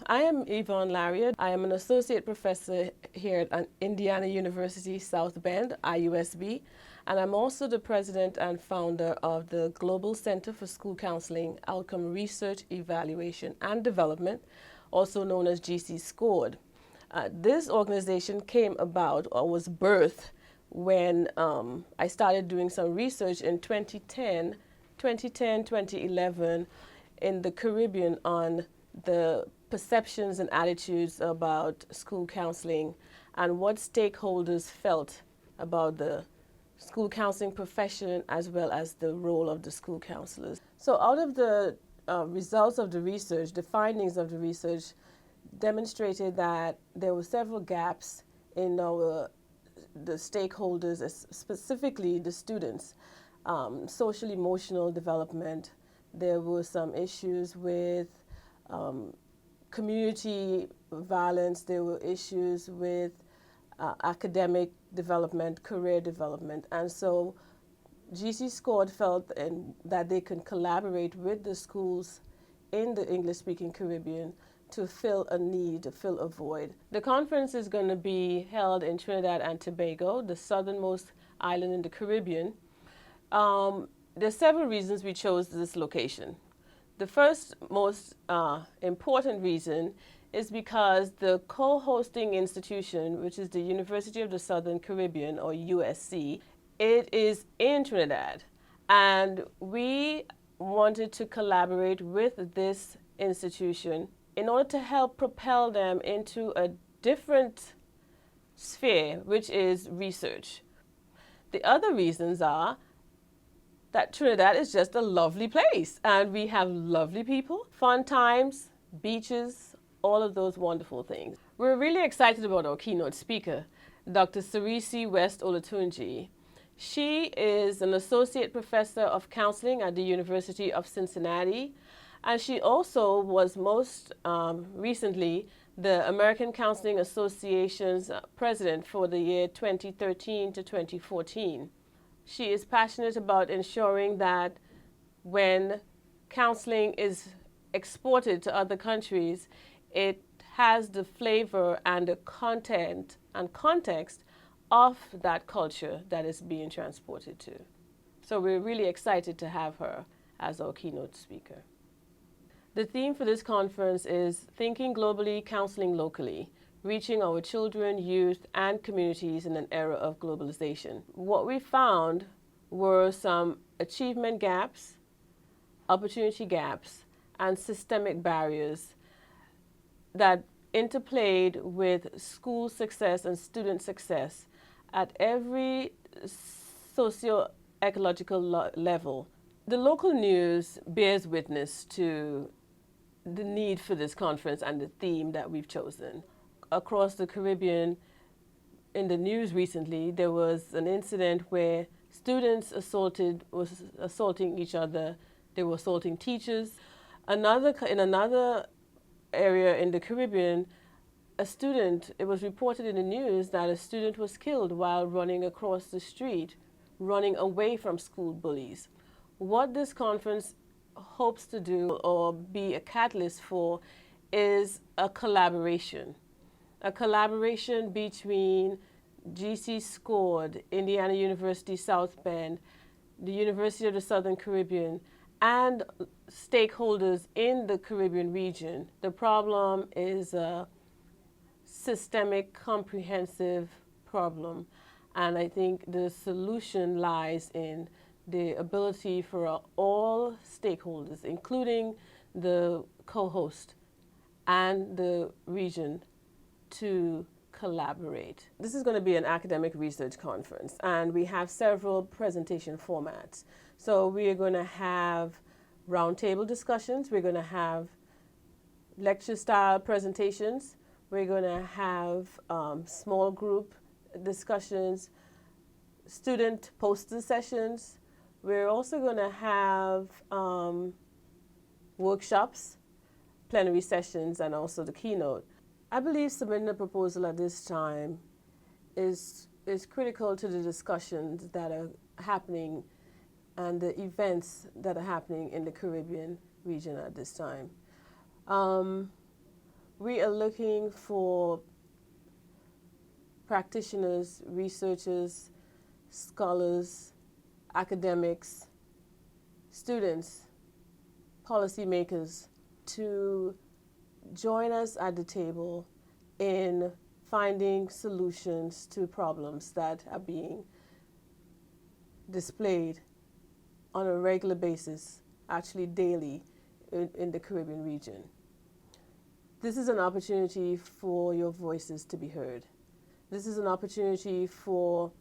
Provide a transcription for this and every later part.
I am Yvonne Lariat. I am an associate professor here at Indiana University South Bend, IUSB, and I'm also the president and founder of the Global Center for School Counseling, Outcome Research, Evaluation, and Development, also known as GCSCORED. This organization came about or was birthed when I started doing some research in 2011 in the Caribbean on the perceptions and attitudes about school counseling and what stakeholders felt about the school counseling profession as well as the role of the school counselors. So out of the results of the research, the findings of the research demonstrated that there were several gaps in the stakeholders, specifically the students, social emotional development. There were some issues with community violence. There were issues with academic development, career development. And so GCSCORED felt that they can collaborate with the schools in the English-speaking Caribbean to fill a need, to fill a void. The conference is going to be held in Trinidad and Tobago, the southernmost island in the Caribbean. There's several reasons we chose this location. The first most important reason is because the co-hosting institution, which is the University of the Southern Caribbean, or USC, it is in Trinidad. And we wanted to collaborate with this institution in order to help propel them into a different sphere, which is research. The other reasons are that Trinidad is just a lovely place and we have lovely people, fun times, beaches, all of those wonderful things. We're really excited about our keynote speaker, Dr. Sarisi West Olatunji. She is an associate professor of counseling at the University of Cincinnati, and she also was most recently the American Counseling Association's president for the year 2013 to 2014. She is passionate about ensuring that when counseling is exported to other countries, it has the flavor and the content and context of that culture that is being transported to. So we're really excited to have her as our keynote speaker. The theme for this conference is Thinking Globally, Counseling Locally, Reaching Our Children, Youth, and Communities in an Era of Globalization. What we found were some achievement gaps, opportunity gaps, and systemic barriers that interplayed with school success and student success at every socio-ecological level. The local news bears witness to the need for this conference and the theme that we've chosen. Across the Caribbean, in the news recently, there was an incident where students was assaulting each other. They were assaulting teachers. In another area in the Caribbean, it was reported in the news that a student was killed while running across the street, running away from school bullies. What this conference hopes to do or be a catalyst for is a collaboration between GCSCORED, Indiana University South Bend, the University of the Southern Caribbean, and stakeholders in the Caribbean region. The problem is a systemic, comprehensive problem, and I think the solution lies in the ability for all stakeholders, including the co-host and the region, to collaborate. This is going to be an academic research conference, and we have several presentation formats. So we are going to have roundtable discussions, we're going to have lecture-style presentations, we're going to have small group discussions, student poster sessions. We're also going to have workshops, plenary sessions, and also the keynote. I believe submitting a proposal at this time is critical to the discussions that are happening and the events that are happening in the Caribbean region at this time. we are looking for practitioners, researchers, scholars, academics, students, policymakers to join us at the table in finding solutions to problems that are being displayed on a regular basis, actually daily, in the Caribbean region. This is an opportunity for your voices to be heard. This is an opportunity for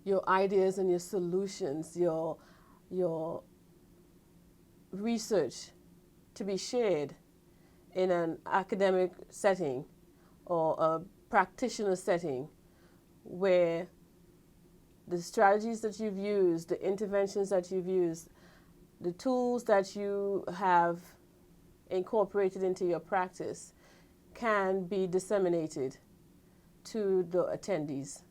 your ideas and your solutions, your research to be shared in an academic setting or a practitioner setting where the strategies that you've used, the interventions that you've used, the tools that you have incorporated into your practice can be disseminated to the attendees.